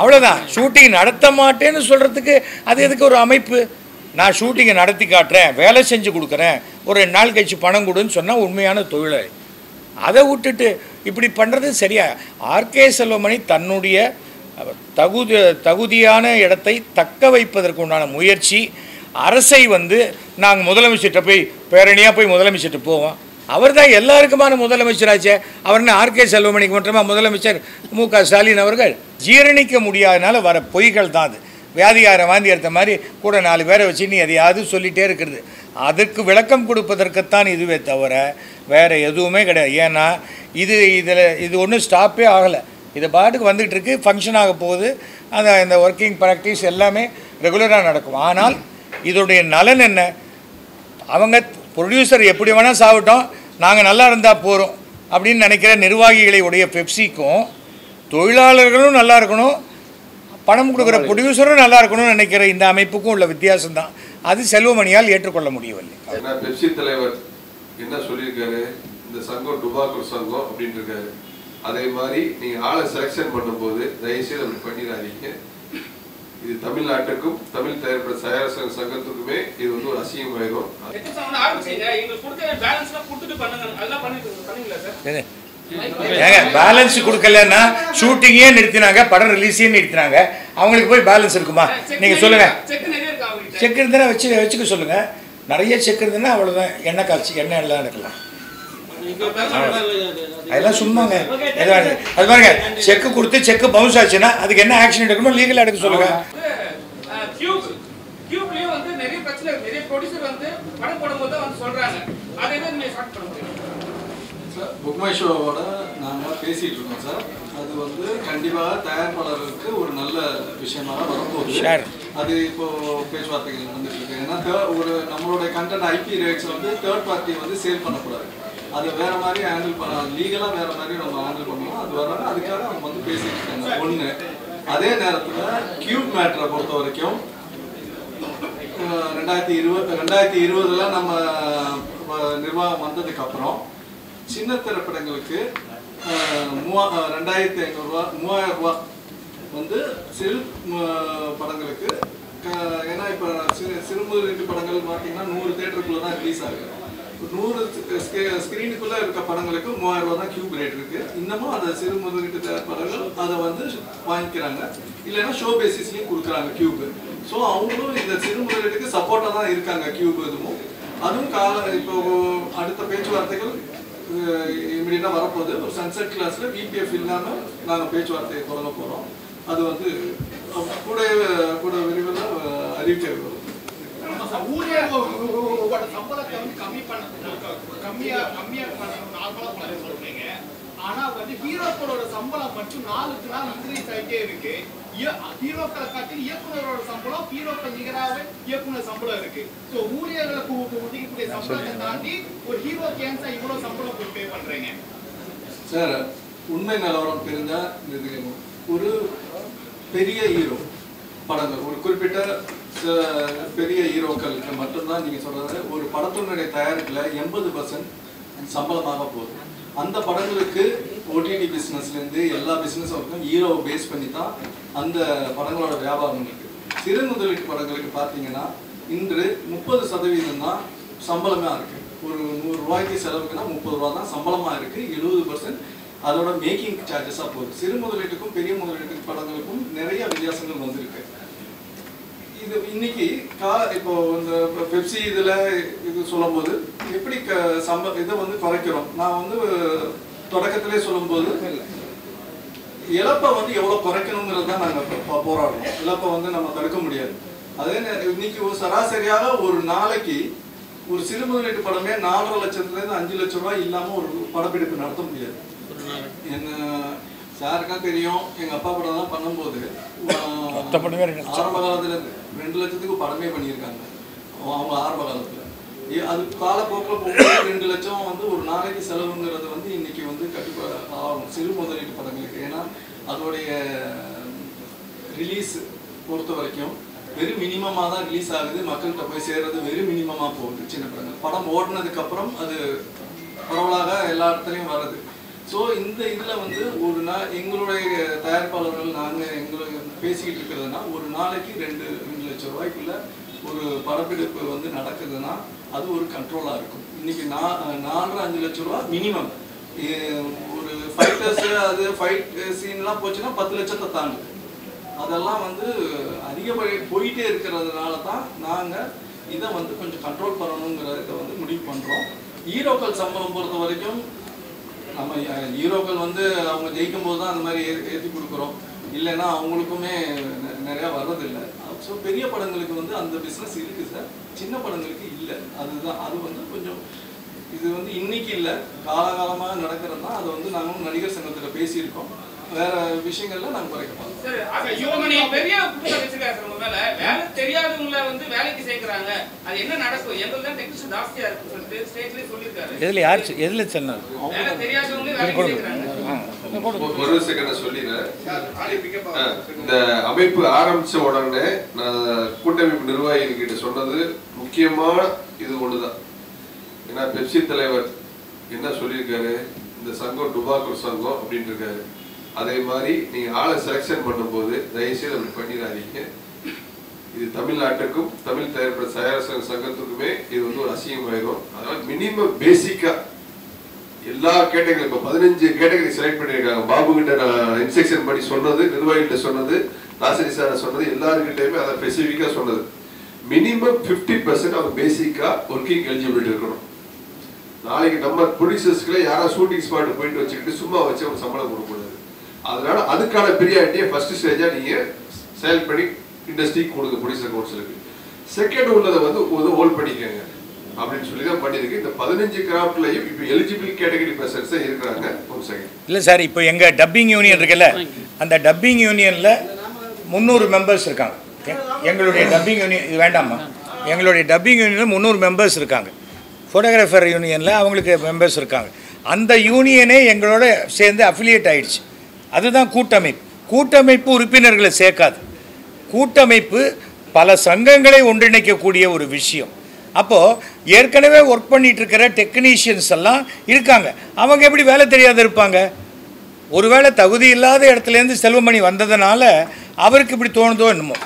அவ்வளோதான். ஷூட்டிங் நடத்த மாட்டேன்னு சொல்கிறதுக்கு அது எதுக்கு ஒரு அமைப்பு? நான் ஷூட்டிங்கை நடத்தி காட்டுறேன், வேலை செஞ்சு கொடுக்குறேன், ஒரு 2 நாள் கழிச்சு பணம் கொடுன்னு சொன்னால் உண்மையான தொழிலாளி. அதை விட்டுட்டு இப்படி பண்ணுறது சரியா? ஆர்கே செல்வமணி தன்னுடைய தகுதியான இடத்தை தக்க வைப்பதற்கு உண்டான முயற்சி. அரசை நாங்கள் முதலமைச்சர்கிட்ட போய் பேரணியாக போய் முதலமைச்சர்கிட்ட போவோம். அவர் தான் எல்லாருக்குமான முதலமைச்சராச்சே. அவர்னு ஆர்கே செல்வமணிக்கு மட்டுமா முதலமைச்சர் மு.க. ஸ்டாலின் அவர்கள்? ஜீரணிக்க முடியாதனால வர பொய்கள் தான் அது. வியாதிகார வாந்தி எடுத்த மாதிரி கூட 4 பேரை வச்சு நீ எதையாவது சொல்லிகிட்டே இருக்கிறது. அதுக்கு விளக்கம் கொடுப்பதற்குத்தான் இதுவே தவிர வேறு எதுவுமே கிடையாது. ஏன்னா இது ஒன்றும் ஸ்டாப்பே ஆகலை. இது பாட்டுக்கு வந்துகிட்டு இருக்குது, ஃபங்க்ஷன் ஆக போகுது. இந்த ஒர்க்கிங் ப்ராக்டிஸ் எல்லாமே ரெகுலராக நடக்கும். ஆனால் இதோடைய நலன் என்ன? அவங்க ப்ரொடியூசர் எப்படி வேணால் சாப்பிட்டோம், நாங்கள் நல்லா இருந்தால் போகிறோம் அப்படின்னு நினைக்கிற நிர்வாகிகளை உடைய பெப்சிக்கும், தொழிலாளர்களும் நல்லா இருக்கணும், பணம் கொடுக்குற ப்ரொடியூசரும் நல்லா இருக்கணும்னு நினைக்கிற இந்த அமைப்புக்கும் உள்ள வித்தியாசம்தான். அது செல்வமணியால் ஏற்றுக்கொள்ள முடியவில்லை. பெப்சி தலைவர் என்ன சொல்லியிருக்காரு, இந்த சங்கம் டுபாக்கூர் சங்கம் அப்படின்னு இருக்காரு. அதே மாதிரி நீங்கள் ஆளை செலெக்ஷன் பண்ணும்போது தயவுசெய்து அப்படி பண்ணிடாதீங்க. இது தமிழ்நாட்டுக்கும் தமிழ் தயாரிப்பு தயாரிப்பு சங்கத்துக்குமே இது ஒரு அசிங்கமாயிரும். ஏங்க பேலன்ஸ் கொடுக்கலன்னா ஷூட்டிங்கே நிறுத்தினாங்க, படம் ரிலீஸே நிறுத்தினாங்க, அவங்களுக்கு போய் பேலன்ஸ் இருக்குமா? நீங்கள் சொல்லுங்கள். செக் இருந்ததுன்னா வச்சுக்க சொல்லுங்கள். நிறைய செக் இருந்ததுன்னா அவ்வளோதான். எண்ணெய் காய்ச்சி எண்ணெய் எல்லாம் எடுக்கலாம். அதெல்லாம் சும்மாங்க. அது பாருங்க, செக்கு கொடுத்து செக்கு பவுன்ஸ் ஆச்சுன்னா அதுக்கு என்ன ஆக்ஷன் எடுக்கணும், லீகலாக எடுக்க சொல்லுங்க. புக் மை ஷோவோட நாங்கள் பேசிகிட்டு இருக்கோம் சார். அது கண்டிப்பாக தயாரிப்பாளர்களுக்கு ஒரு நல்ல விஷயமாக வரப்போகுது. அது இப்போது பேச்சுவார்த்தைகள் வந்துட்டு இருக்கு. ஏன்னா நம்மளுடைய content IP rights third party sale பண்ணக்கூடாது. அது வேறு மாதிரி ஹேண்டில் பண்ண, லீகலாக வேறு மாதிரி நம்ம ஹேண்டில் பண்ணுவோம். அது வராங்க, அதுக்காக அவங்க பேசிகிட்டு இருக்காங்க. ஒன்று. அதே நேரத்தில் கியூப் மேட்டரை பொறுத்த வரைக்கும் 2020 நம்ம நிர்வாகம் வந்ததுக்கப்புறம் சின்ன திரைப்படங்களுக்கு 2500 ரூபா 3000 ரூபா சிறு படங்களுக்கு. ஏன்னா இப்போ சிறுமுதலீட்டு படங்கள் பார்த்தீங்கன்னா 100 தேட்டருக்குள்ளே தான் ரிலீஸ் ஆகுது. 100 ஸ்க்ரீனுக்குள்ளே இருக்க படங்களுக்கு 3000 ரூபா தான் கியூப் ரேட் இருக்குது. இன்னமும் அந்த சிறு முதலீட்டு படங்கள் அதை வாங்கிக்கிறாங்க. இல்லைன்னா ஷோ பேசிஸ்லேயும் கொடுக்குறாங்க கியூப். ஸோ அவங்களும் இந்த சிறு முதலீட்டுக்கு சப்போர்ட்டாக தான் இருக்காங்க கியூப். அதுவும் இப்போ அடுத்த பேச்சுவார்த்தைகள் இமீடியட்டாக வரப்போகுது. ஒரு சன்செட் கிளாஸில் விபிஎஃப் இல்லாமல் நாங்கள் பேச்சுவார்த்தையை தொடங்க போகிறோம். அது கூட விரைவில் அறிவிக்க வரும். ஆனா ஹீரோக்களோட சம்பளம் மட்டும் நாளுக்கு நாள் இன்க்ரீஸ் ஆகிட்டே இருக்கு. ஹீரோக்களை காட்டி இயக்குனரோட சம்பளம் ஹீரோக்கள் நிகராக இயக்குனர் சம்பளம் இருக்கு. ஸோ ஊழியர்களுக்கு ஒதுக்கக்கூடிய சம்பளத்தை தாண்டி ஒரு ஹீரோ கேன்ஸா இவ்வளவு சம்பளம் பே பண்றீங்க சார். உண்மை நிலவரம் தெரிஞ்சா ஒரு பெரிய ஹீரோ படங்கள், ஒரு குறிப்பிட்ட பெரிய ஹீரோக்களுக்கு மட்டும்தான் நீங்க சொல்றது ஒரு படத்தினுடைய தயாரிப்புல 80% சம்பளமாக போகுது. அந்த படங்களுக்கு ஓடிடி பிஸ்னஸ்லேருந்து எல்லா பிஸ்னஸும் இருக்கும். ஹீரோவை பேஸ் பண்ணி தான் அந்த படங்களோட வியாபாரம் இருக்குது. சிறு முதலீட்டு படங்களுக்கு பார்த்தீங்கன்னா இன்று 30% தான் சம்பளமாக இருக்குது. ஒரு 100 ரூபாய்க்கு செலவுக்குன்னா 30 ரூபா தான் சம்பளமாக இருக்குது. 70% அதோட மேக்கிங் சார்ஜஸாக போகுது. சிறு முதலீட்டுக்கும் பெரிய முதலீட்டு படங்களுக்கும் நிறைய வித்தியாசங்கள் வந்திருக்கு. இது இன்னைக்கு இப்போ இந்த பெப்சி இதில் இது சொல்லும்போது எப்படி இதை குறைக்கிறோம். நான் தொடக்கத்திலே சொல்லும்போது இழப்பை எவ்வளோ குறைக்கணுங்கிறது தான் நாங்கள் போராடுறோம். இழப்பை நம்ம தடுக்க முடியாது. அதே இன்னைக்கு ஒரு சராசரியாக ஒரு நாளைக்கு ஒரு சிறு முதலீட்டு படமே 4.5 லட்சத்துலேருந்து 5 லட்சம் ரூபாய் இல்லாமல் ஒரு படப்பிடிப்பு நடத்த முடியாது. என்ன சாருக்கா தெரியும். எங்கள் அப்பா படம் தான் பண்ணும்போது ஆரம்ப காலத்தில் 2 லட்சத்துக்கு படமே பண்ணியிருக்காங்க அவங்க ஆரம்ப காலத்தில். அது காலப்போக்கில் போகும்போது 2 லட்சம் ஒரு நாளைக்கு செலவுங்கிறது இன்னைக்கு கண்டிப்பாக ஆகும் சிறு முதலீட்டு படங்களுக்கு. ஏன்னா அதோடைய ரிலீஸ் பொறுத்த வரைக்கும் வெறும் மினிமமாக தான் ரிலீஸ் ஆகுது. மக்கள்கிட்ட போய் சேர்றது வெறும் மினிமமாக போகுது. சின்ன படங்கள் படம் ஓடினதுக்கப்புறம் அது பரவலாக எல்லா இடத்துலையும் வருது. ஸோ இந்த இதில் ஒரு எங்களுடைய தயாரிப்பாளர்கள் நாங்கள் பேசிக்கிட்டு இருக்கிறதுனா ஒரு நாளைக்கு 2 லட்சம் ரூபாய்க்குள்ள ஒரு படப்பிடிப்பு வந்து நடக்குதுன்னா அது ஒரு கண்ட்ரோலாக இருக்கும். இன்னைக்கு 4-5 லட்சம் ரூபா மினிமம். ஒரு ஃபைட்டர்ஸ் அது ஃபைட் சீன்லாம் போச்சுன்னா 10 லட்சத்தை தாண்டுது. அதெல்லாம் வந்து அதிகப்படி போயிட்டே இருக்கிறதுனால தான் நாங்கள் இதை வந்து கொஞ்சம் கண்ட்ரோல் பண்ணணுங்கிறத வந்து முடிவு பண்ணுறோம். ஹீரோக்கள் சம்பளம் பொறுத்த வரைக்கும் நம்ம ஹீரோக்கள் வந்து அவங்க ஜெயிக்கும் போது தான் அந்த மாதிரி ஏற்றி கொடுக்குறோம், இல்லைன்னா அவங்களுக்குமே நிறையா வர்றதில்லை. ஸோ பெரிய படங்களுக்கு வந்து அந்த பிஸ்னஸ் இருக்குது சார், சின்ன படங்களுக்கு இல்லை. அதுதான் அது வந்து கொஞ்சம் இது வந்து இன்னைக்கு இல்லை, காலகாலமாக நடக்கிறது தான். அதை வந்து நாங்களும் நடிகர் சங்கத்தில் பேசியிருக்கோம். வேற விஷயங்கள்ல நாங்கள் குறைக்கலாம். பெரிய வேலை தெரியாதவங்களை வந்து வேலைக்கு சேர்க்கிறாங்க, அது என்ன நடக்கும்? எங்கெல்லாம் டெக்னீஷியன் ஜாஸ்தியா இருக்கு சொல்லிட்டு ஸ்டேட்லயே சொல்லிருக்காரு. எதுல யார் எதுல சொன்னாரு? வேலை தெரியாதவங்களே வேலைக்கு சேர்க்கிறாங்க. ஒரு செகண்ட் சொல்லிடுறேன். இந்த அமைப்பு ஆரம்பிச்ச உடனே நான் கூட்டமைப்பு நிர்வாகிகள் கிட்ட சொன்னது முக்கியமான இது ஒண்ணுதான். ஏன்னா பெப்சி தலைவர் என்ன சொல்லியிருக்காரு, இந்த சங்கம் டுபாக்கூர் சங்கம் அப்படின்னு இருக்காரு. அதே மாதிரி நீங்க ஆளை செலக்ஷன் பண்ணும்போது தயவுசெய்து அப்படி பண்ணிடாதீங்க. இது தமிழ்நாட்டுக்கும் தமிழ் தயாரிப்பு தயாரிப்பு சங்கத்துக்குமே இது வந்து ஒரு அசிங்கமாயிரும். அதனால மினிமம் பேசிக்கா எல்லா கேட்டகரி இப்போ 15 கேட்டகரி செலக்ட் பண்ணியிருக்காங்க. பாபு கிட்ட நான் இன்ஸ்ட்ரக்ஷன் படி சொன்னது, நிர்வாகிகிட்ட சொன்னது, நாசரி சார் சொன்னது, எல்லாருக்கிட்டையுமே அதை ஸ்பெசிஃபிக்கா சொன்னது. மினிமம் 50% அவங்க பேசிக்கா ஒர்க்கிங் எலிஜிபிலிட்டி இருக்கணும். நாளைக்கு நம்ம ப்ரொடியூசர்ஸ்க்குள்ள யாரா ஷூட்டிங் ஸ்பாட் போயிட்டு வச்சுக்கிட்டு சும்மா வச்சு அவங்க சம்பளம் கொடுக்கக்கூடாது. அதனால அதுக்கான பிரியாரிட்டியை ஃபர்ஸ்ட் ஸ்டேஜா நீங்க செயல் பண்ணி இண்டஸ்ட்ரிக்கு கொடுங்க ப்ரொடியூசர் கவுன்சிலுக்கு. செகண்ட் உள்ளதை வந்து ஹோல்ட் பண்ணிக்கங்க அப்படின்னு சொல்லி தான் பண்ணிருக்கு. இந்த 15 கிராஃப்ட்லயும் இப்போ எலிஜிபிள் கேட்டகரி பர்சன்ஸ் இருக்கிறாங்க. ஒரு செகண்ட் இல்லை சார், இப்போ எங்கள் டப்பிங் யூனியன் இருக்குல்ல, அந்த டப்பிங் யூனியனில் 300 மெம்பர்ஸ் இருக்காங்க. எங்களுடைய டப்பிங் யூனியன் இது வேண்டாமா, எங்களுடைய டப்பிங் யூனியனில் 300 மெம்பர்ஸ் இருக்காங்க. ஃபோட்டோகிராஃபர் யூனியனில் அவங்களுக்கு மெம்பர்ஸ் இருக்காங்க. அந்த யூனியனே எங்களோட சேர்ந்து அஃபிலியேட் ஆயிடுச்சு. அதுதான் கூட்டமைப்பு. கூட்டமைப்பு உறுப்பினர்களை சேர்க்காது. கூட்டமைப்பு பல சங்கங்களை ஒன்றிணைக்கக்கூடிய ஒரு விஷயம். அப்போது ஏற்கனவே ஒர்க் பண்ணிட்டு இருக்கிற டெக்னீஷியன்ஸ் எல்லாம் இருக்காங்க. அவங்க எப்படி வேலை தெரியாத இருப்பாங்க? ஒருவேளை தகுதி இல்லாத இடத்துலேருந்து செல்வமணி வந்ததுனால அவருக்கு இப்படி தோணுதோ என்னமோ,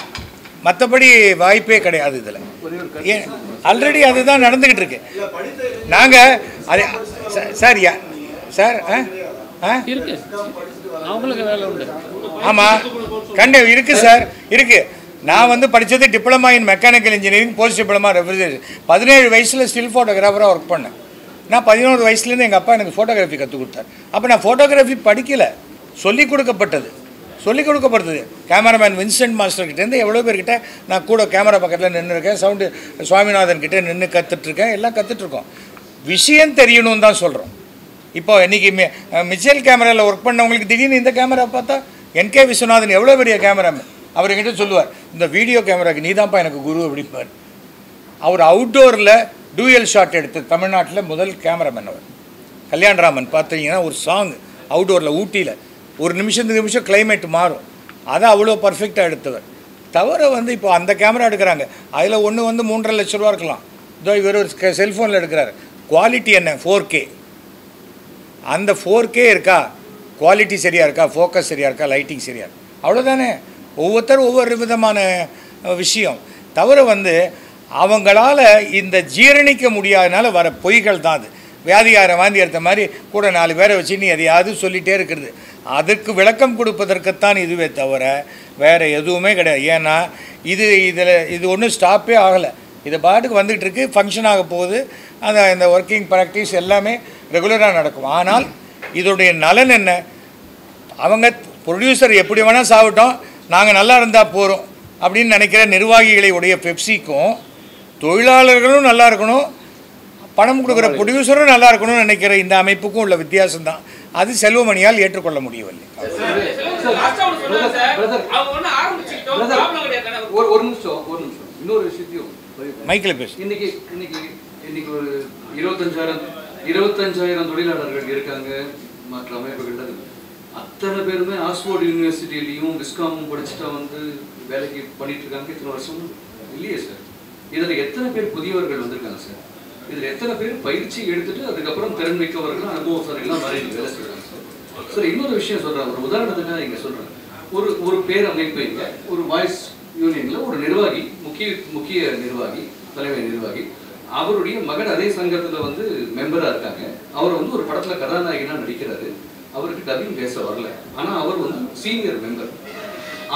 மற்றபடி வாய்ப்பே கிடையாது. இதில் ஏன் ஆல்ரெடி அதுதான் நடந்துக்கிட்டு இருக்கு. நாங்கள் அது சார் சார் இருக்கு, அவங்களுக்கு வேலை உண்டு. ஆமாம் கண்டிப்பாக இருக்குது சார், இருக்குது. நான் வந்து படித்தது diploma in mechanical engineering, post diploma refrigeration. 17 வயசில் ஸ்டில் ஃபோட்டோகிராஃபராக ஒர்க் பண்ணேன். நான் 11 வயசுலேருந்து எங்கள் அப்பா எனக்கு ஃபோட்டோகிராஃபி கற்றுக் கொடுத்தார். அப்போ நான் ஃபோட்டோகிராஃபி படிக்கலை, சொல்லிக் கொடுக்கப்படுறது. கேமராமேன் வின்சென்ட் மாஸ்டர்கிட்டேருந்து எவ்வளோ பேர்கிட்ட நான் கூட கேமரா பக்கத்தில் நின்றுருக்கேன். சவுண்டு சுவாமிநாதன் கிட்டே நின்று கற்றுட்ருக்கேன். எல்லாம் கற்றுட்ருக்கோம். விஷயம் தெரியணும்னு தான் சொல்கிறோம். இப்போ இன்றைக்கி மிச்சல் கேமராவில் ஒர்க் பண்ணவங்களுக்கு திடீர்னு இந்த கேமரா பார்த்தா, என்கே விஸ்வநாதன் எவ்வளோ பெரிய கேமராமேன், அவர்கிட்ட சொல்லுவார், இந்த வீடியோ கேமராக்கு நீ தான்ப்பா எனக்கு குரு அப்படிம்பார். அவர் அவுட்டோரில் டூயல் ஷாட் எடுத்து தமிழ்நாட்டில் முதல் கேமராமேன் அவர். கல்யாணராமன் பார்த்தீங்கன்னா ஒரு சாங் அவுட்டோரில் ஊட்டியில் 1 நிமிஷத்துக்கு கிளைமேட் மாறும், அதை அவ்வளோ பர்ஃபெக்டாக எடுத்தவர். தவிர வந்து இப்போ அந்த கேமரா எடுக்கிறாங்க, அதில் ஒன்று வந்து 3.5 லட்ச ரூபா இருக்கலாம். இதோ இவர் ஒரு செல்ஃபோனில் எடுக்கிறாரு. குவாலிட்டி என்ன? 4K. அந்த 4K இருக்கா? குவாலிட்டி சரியாக இருக்கா? ஃபோக்கஸ் சரியாக இருக்கா? லைட்டிங் சரியாக இருக்கா? அவ்வளோதானே. ஒவ்வொருத்தரும் ஒவ்வொரு விதமான விஷயம். தவிர வந்து அவங்களால இந்த ஜீரணிக்க முடியாதனால வர பொய்கள் தான் அது. வியாதிகார வாந்தி எடுத்த மாதிரி கூட 4 பேரை வச்சு நீ எதையாவது சொல்லிகிட்டே இருக்கிறது. அதுக்கு விளக்கம் கொடுப்பதற்குத்தான் இதுவே தவிர வேறு எதுவுமே கிடையாது. ஏன்னா இது ஒன்றும் ஸ்டாப்பே ஆகலை. இது பாட்டுக்கு வந்துகிட்டு இருக்கு, ஃபங்க்ஷன் ஆக போகுது. இந்த ஒர்க்கிங் ப்ராக்டிஸ் எல்லாமே ரெகுலராக நடக்கும். ஆனால் இதோடைய நலன் என்ன? அவங்க ப்ரொடியூசர் எப்படி வேணால் சாப்பிட்டோம், நாங்கள் நல்லா இருந்தால் போகிறோம் அப்படின்னு நினைக்கிற நிர்வாகிகளை உடைய பெப்சிக்கும், தொழிலாளர்களும் நல்லா இருக்கணும், பணம் கொடுக்குற ப்ரொடியூசரும் நல்லா இருக்கணும்னு நினைக்கிற இந்த அமைப்புக்கும் உள்ள வித்தியாசம்தான். அது செல்வமணியால் ஏற்றுக்கொள்ள முடியவில்லை. ஒரு நிமிஷம் இன்னொரு விஷயத்தையும் மைக்கில் பேசு. இன்னைக்கு ஒரு 25,000 தொழிலாளர்கள் இருக்காங்க மற்ற அமைப்புகள். அத்தனை பேருமே ஆக்ஸ்போர்ட் யூனிவர்சிட்டியிலையும் விஸ்காமும் படிச்சுட்டா வந்து வேலைக்கு பண்ணிட்டு இருக்காங்க. இத்தனை வருஷம் இல்லையே சார். இதில் எத்தனை பேர் புதியவர்கள் வந்திருக்காங்க சார்? இதில் எத்தனை பேர் பயிற்சி எடுத்துட்டு அதுக்கப்புறம் திறன் மிக்கவர்கள் அனுபவசாலிகள்லாம் வேலை செய்கிறாங்க சார். சார் இன்னொரு விஷயம் சொல்கிறேன், ஒரு உதாரணத்துக்காக இங்கே சொல்கிறேன். ஒரு ஒரு பேர் அமைப்பீங்க, ஒரு வாய்ஸ் யூனியன்ல ஒரு நிர்வாகி, முக்கிய நிர்வாகி, தலைமை நிர்வாகி, அவருடைய மகன் அதே சங்கத்துல வந்து மெம்பரா இருக்காங்க. அவர் வந்து ஒரு படத்துல கதாநாயகனா நடிக்கிறாரு. அவருக்கு டப்பிங் பேச வரல, ஆனா அவர் வந்து சீனியர் மெம்பர்.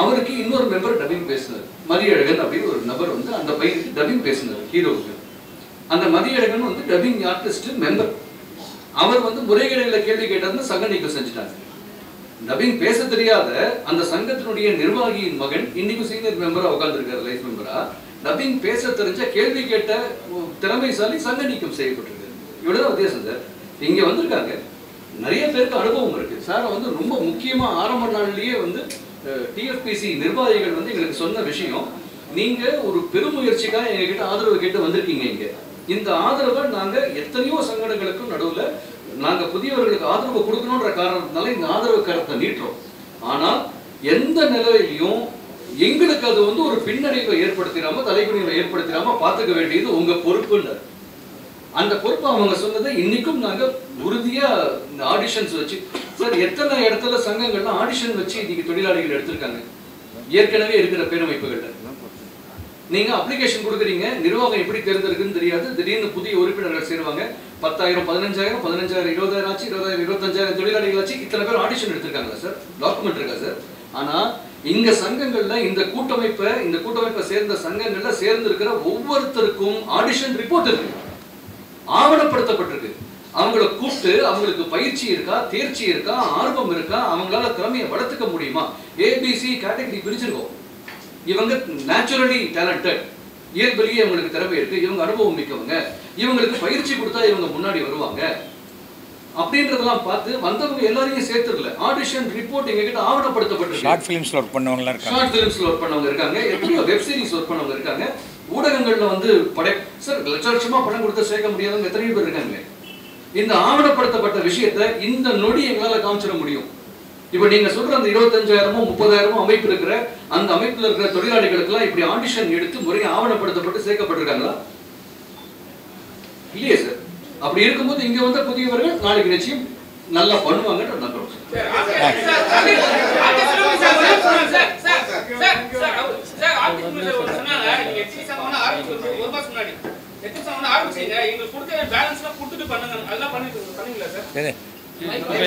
அவருக்கு இன்னொரு மெம்பர் டப்பிங் பேசினார். மதியழகன் அப்படின்னு ஒரு நபர் வந்து அந்த பையனுக்கு டப்பிங் பேசினார், ஹீரோவுக்கு. அந்த மதியழகன் வந்து டப்பிங் ஆர்டிஸ்ட் மெம்பர். அவர் வந்து முறைகேடுகளை கேள்வி கேட்டாருன்னு சங்க நீக்கம் செஞ்சுட்டாங்க. டப்பிங் பேச தெரியாத அந்த சங்கத்தினுடைய நிர்வாகியின் மகன் இன்னைக்கு சீனியர் மெம்பரா உட்கார்ந்துருக்காரு, லைஃப் மெம்பரா. டப்பிங் பேச தெரிஞ்ச கேள்வி கேட்ட திறமைசாலி சங்க நீக்கம் செய்யப்பட்டிருக்கு. இவ்வளவுதான் வித்தியாசம் சார். இங்க வந்திருக்காங்க, நிறைய பேருக்கு அனுபவம் இருக்கு சார். வந்து ரொம்ப முக்கியமா ஆரம்ப நாள்லயே வந்து டிஎஃபிசி நிர்வாகிகள் வந்து எங்களுக்கு சொன்ன விஷயம், நீங்க ஒரு பெருமுயற்சிக்காக எங்ககிட்ட ஆதரவு கேட்டு வந்திருக்கீங்க. இங்க இந்த ஆதரவை நாங்க எத்தனையோ சங்கடங்களுக்கும் நடுவுல நாங்க புதியவர்களுக்கு ஆதரவு கொடுக்கணும்ன்ற காரணத்தினால இந்த ஆதரவு கருத்தை நீட்டுறோம். ஆனால் எந்த நிலையிலையும் எங்களுக்கு அது வந்து ஒரு பின்னடைவை ஏற்படுத்திடாம, தலைக்குனிவை ஏற்படுத்திடாம பாத்துக்க வேண்டியது உங்க பொறுப்புன்னு. அந்த பொறுப்பு அவங்க சொன்னதை இன்னைக்கும் நாங்க உறுதியா இந்த ஆடிஷன்ஸ் வச்சு சார், எத்தனை இடத்துல சங்கங்கள்லாம் ஆடிஷன் வச்சு இன்னைக்கு தொழிலாளிகள் எடுத்திருக்காங்க. ஏற்கனவே இருக்கிற பேரமைப்புகள்ல நீங்க அப்ளிகேஷன் கொடுக்குறீங்க, நிர்வாகம் எப்படி தேர்ந்தெடுக்குன்னு தெரியாது. திடீர்னு புதிய உறுப்பினர்கள் சேருவாங்க. 10,000 15,000 15,000 20,000 ஆச்சு, 20,000 25,000 தொழிலாளிகள் ஆச்சு. இத்தனை பேர் ஆடிஷன் எடுத்திருக்காங்க சார், டாக்குமெண்ட் இருக்கா சார்? ஆனா இங்க சங்கங்கள்ல இந்த கூட்டமைப்பை சேர்ந்த சங்கங்கள்ல சேர்ந்து இருக்கிற ஒவ்வொருத்தருக்கும் ஆடிஷன் ரிப்போர்ட் இருக்கு, ஆவணப்படுத்தப்பட்டிருக்கு. அவங்களை கூப்பிட்டு அவங்களுக்கு பயிற்சி இருக்கா, தேர்ச்சி இருக்கா, ஆர்வம் இருக்கா, அவங்களால திறமையை வளர்த்துக்க முடியுமா? ஏபிசி கேட்டகரி பிரிச்சிருக்கோம். இவங்க நேச்சுரலி டேலண்டட், இயல்பிலேயே இவங்களுக்கு திறமை இருக்கு, இவங்க அனுபவம் மிக்கவங்க, இவங்களுக்கு பயிற்சி கொடுத்தா இவங்க முன்னாடி வருவாங்க அப்படின்றதெல்லாம் பார்த்து வந்தவங்க எல்லாரையும் சேர்த்துடல. ஆடிஷன் ரிப்போர்ட் எங்ககிட்ட ஆவணப்படுத்தப்பட்டிருக்கு. ஷார்ட் ஃபிலிம்ஸ்ல ஒர்க் பண்ணவங்க இருக்காங்க, ஷார்ட் ஃபிலிம்ஸ்ல ஒர்க் பண்ணவங்க இருக்காங்க, எத்தனையோ வெப் சீரிஸ் ஒர்க் பண்ணவங்க இருக்காங்க, ஊடகங்கள்ல வந்து சார் லட்சமா பணம் கொடுத்து சேர்க்க முடியாதவங்க எத்தனையோ பேர் இருக்காங்க. இந்த ஆவணப்படுத்தப்பட்ட விஷயத்தை இந்த நொடி எங்களால காமிச்சிட முடியும். இப்ப நீங்க சொல்ற அந்த 25,000 30,000 அமைப்பு இருக்கிற அந்த அமைப்புல இருக்கிற தொழிலாளிகளுக்கு எல்லாம் இப்படி ஆடிஷன் எடுத்து முறையை ஆவணப்படுத்தப்பட்டு சேர்க்கப்பட்டிருக்காங்களா? இல்லையே சார். அப்படி இருக்கும்போது இங்க வந்த புதியவர்கள் நாளைக்கு நிச்சயம் நல்லா பண்ணுவாங்கன்னு நம்புறோம்.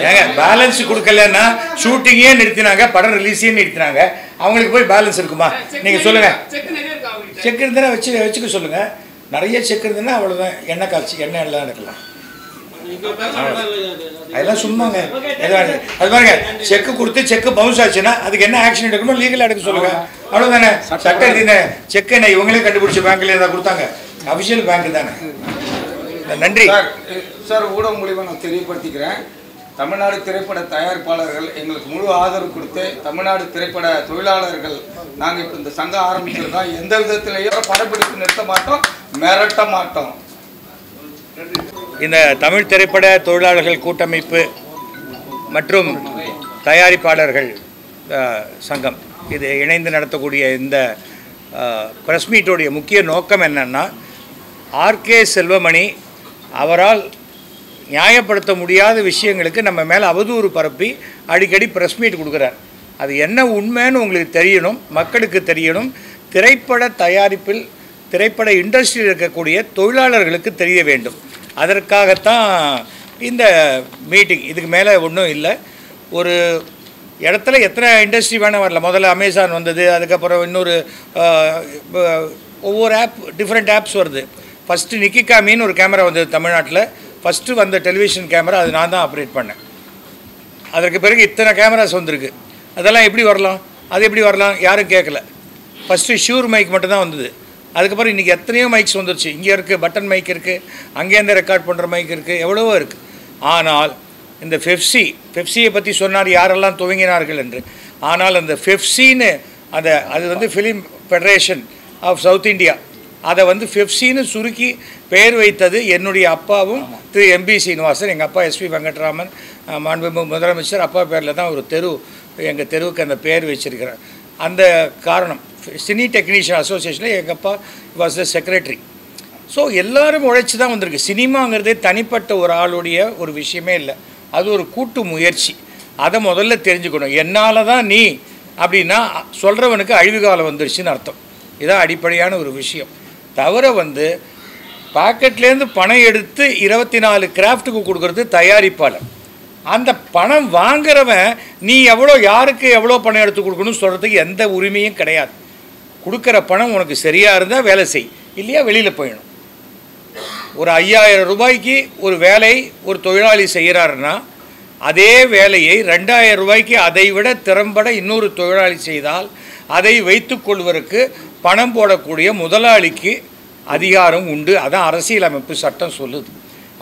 ஏங்க பேலன்ஸ் கொடுக்கலன்னா ஷூட்டிங்கே நிறுத்தினாங்க, படம் ரிலீஸே நிறுத்தினாங்க, அவங்களுக்கு போய் பேலன்ஸ் இருக்குமா? நீங்க சொல்லுங்க. செக் இருந்தா வச்சுக்க சொல்லுங்க. நிறைய செக் இருந்ததுன்னா அவ்வளவுதான், எண்ணெய் காய்ச்சி எண்ணெய் எல்லாம் எடுக்கலாம். அதெல்லாம் சும்மாங்க. அது பாருங்க, செக்கு கொடுத்து செக்கு பவுன்ஸ் ஆச்சுன்னா அதுக்கு என்ன ஆக்ஷன் எடுக்கணும், லீகலா எடுக்க சொல்லுங்க, அவ்வளவுதானே. சட்டம் என்ன செக் என்ன இவங்களே கண்டுபிடிச்ச பேங்க்ல இருந்தா கொடுத்தாங்க, அபிஷியல் பேங்க் தானே. நன்றி சார். ஊடகம் மூலியமா நான் தெரியப்படுத்திக்கிறேன், தமிழ்நாடு திரைப்பட தயாரிப்பாளர்கள் எங்களுக்கு முழு ஆதரவு கொடுத்து, தமிழ்நாடு திரைப்பட தொழிலாளர்கள் நாங்கள் இப்போ இந்த சங்கம் ஆரம்பிச்சிருக்கோம், எந்த விதத்திலையும் படப்பிடிப்பு நிறுத்த மாட்டோம், மிரட்ட மாட்டோம். இந்த தமிழ் திரைப்பட தொழிலாளர்கள் கூட்டமைப்பு மற்றும் தயாரிப்பாளர்கள் சங்கம் இது இணைந்து நடத்தக்கூடிய இந்த பிரஸ் மீட்டோடைய முக்கிய நோக்கம் என்னன்னா, ஆர்கே செல்வமணி அவரால் நியாயப்படுத்த முடியாத விஷயங்களுக்கு நம்ம மேலே அவதூறு பரப்பி அடிக்கடி ப்ரெஸ் மீட் கொடுக்குறார். அது என்ன உண்மைன்னு உங்களுக்கு தெரியணும், மக்களுக்கு தெரியணும், திரைப்பட தயாரிப்பில் திரைப்பட இண்டஸ்ட்ரியில் இருக்கக்கூடிய தொழிலாளர்களுக்கு தெரிய வேண்டும். அதற்காகத்தான் இந்த மீட்டிங். இதுக்கு மேலே ஒன்றும் இல்லை. ஒரு இடத்துல எத்தனை இண்டஸ்ட்ரி வேணால் வரல. முதல்ல அமேசான் வந்தது, அதுக்கப்புறம் இன்னொரு ஒவ்வொரு ஆப் டிஃப்ரெண்ட் ஆப்ஸ் வருது. ஃபஸ்ட்டு நிக்கிகாமின்னு ஒரு கேமரா வந்தது தமிழ்நாட்டில், ஃபஸ்ட்டு வந்த டெலிவிஷன் கேமரா, அது நான் தான் ஆப்ரேட் பண்ணேன். அதற்கு பிறகு இத்தனை கேமராஸ் வந்திருக்கு. அதெல்லாம் எப்படி வரலாம், அது எப்படி வரலாம் யாரும் கேட்கல. ஃபஸ்ட்டு ஷூர் மைக் மட்டும்தான் வந்தது. அதுக்கப்புறம் இன்றைக்கி எத்தனையோ மைக்ஸ் வந்துருச்சு. இங்கே இருக்குது பட்டன் மைக் இருக்குது, அங்கேருந்து ரெக்கார்ட் பண்ணுற மைக் இருக்குது, எவ்வளவோ இருக்குது. ஆனால் இந்த பெப்சியை பற்றி சொன்னார் யாரெல்லாம் துவங்கினார்கள் என்று. ஆனால் அந்த பெப்சின்னு அது வந்து film federation of South India, அதை வந்து பெப்சின்னு சுருக்கி பெயர் வைத்தது என்னுடைய அப்பாவும் திரு எம்பி சீனிவாசன். எங்கள் அப்பா எஸ்பி வெங்கட்ராமன் மாண்புமிகு முதலமைச்சர் அப்பா பேரில் தான் ஒரு தெரு, எங்கள் தெருவுக்கு அந்த பெயர் வச்சிருக்கிறார். அந்த காரணம் சினி டெக்னீஷியன் அசோசியேஷனில் எங்கள் அப்பா வாஸ் த செக்ரட்டரி. ஸோ எல்லோரும் உழைச்சி தான் வந்திருக்கு. சினிமாங்கிறதே தனிப்பட்ட ஒரு ஆளுடைய ஒரு விஷயமே இல்லை, அது ஒரு கூட்டு முயற்சி. அதை முதல்ல தெரிஞ்சுக்கணும். என்னால் தான் நீ அப்படின்னா சொல்கிறவனுக்கு அழிவு காலம் வந்துருச்சுன்னு அர்த்தம். இதான் அடிப்படையான ஒரு விஷயம். தவிர வந்து பாக்கெட்லேருந்து பணம் எடுத்து 24 கிராஃப்ட்டுக்கு கொடுக்குறது தயாரிப்பாளர். அந்த பணம் வாங்குறவன் நீ யாருக்கு எவ்வளோ பணம் எடுத்து கொடுக்கணும்னு சொல்கிறதுக்கு எந்த உரிமையும் கிடையாது. கொடுக்குற பணம் உனக்கு சரியாக இருந்தால் வேலை செய், இல்லையா வெளியில் போயிடணும். ஒரு 5000 ரூபாய்க்கு ஒரு வேலை ஒரு தொழிலாளி செய்கிறாருன்னா அதே வேலையை 2000 ரூபாய்க்கு அதை விட திறம்பட இன்னொரு தொழிலாளி செய்தால் அதை வைத்துக்கொள்வதற்கு பணம் போடக்கூடிய முதலாளிக்கு அதிகாரம் உண்டு. அதான் அரசியலமைப்பு சட்டம் சொல்லுது.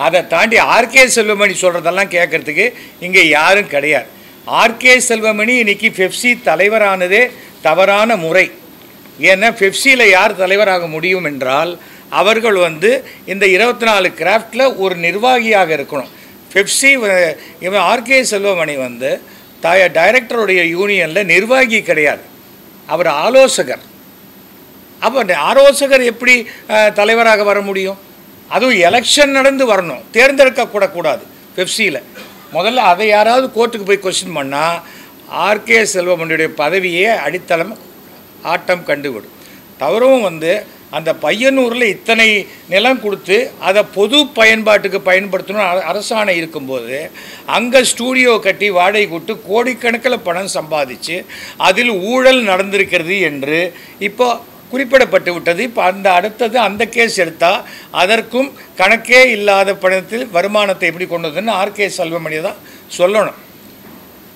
அதை தாண்டி ஆர்கே செல்வமணி சொல்கிறதெல்லாம் கேட்குறதுக்கு இங்கே யாரும் கிடையாது. ஆர்கே செல்வமணி இன்னைக்கு பெப்சி தலைவரானதே தவறான முறை. ஏன்னா பெப்சியில் யார் தலைவராக முடியும் என்றால் அவர்கள் வந்து இந்த 24 கிராஃப்டில் ஒரு நிர்வாகியாக இருக்கணும். பெப்சி இவன் ஆர்கே செல்வமணி வந்து டைரக்டருடைய யூனியனில் நிர்வாகி கிடையாது, அவர் ஆலோசகர். அப்போ ஆலோசகர் எப்படி தலைவராக வர முடியும்? அதுவும் எலெக்ஷன் நடந்து வரணும், தேர்ந்தெடுக்கப்படக்கூடாது பெப்சியில். முதல்ல அதை யாராவது கோர்ட்டுக்கு போய் கொஸ்டின் பண்ணால் ஆர்கே செல்வமணியுடைய பதவியே அடித்தளம் ஆட்டம் கண்டுவிடும். தவறும் வந்து அந்த பையனூரில் இத்தனை நிலம் கொடுத்து அதை பொது பயன்பாட்டுக்கு பயன்படுத்தணும் அரசாணை இருக்கும்போது அங்கே ஸ்டூடியோ கட்டி வாடகை கொடுத்து கோடிக்கணக்கில் பணம் சம்பாதிச்சு அதில் ஊழல் நடந்திருக்கிறது என்று இப்போ குறிப்பிடப்பட்டு விட்டது. இப்போ அடுத்தது அந்த கேஸ் எடுத்தால் அதற்கும் கணக்கே இல்லாத பணத்தில் வருமானத்தை எப்படி கொண்டு வந்ததுன்னு ஆர்கே செல்வமணி தான் சொல்லணும்.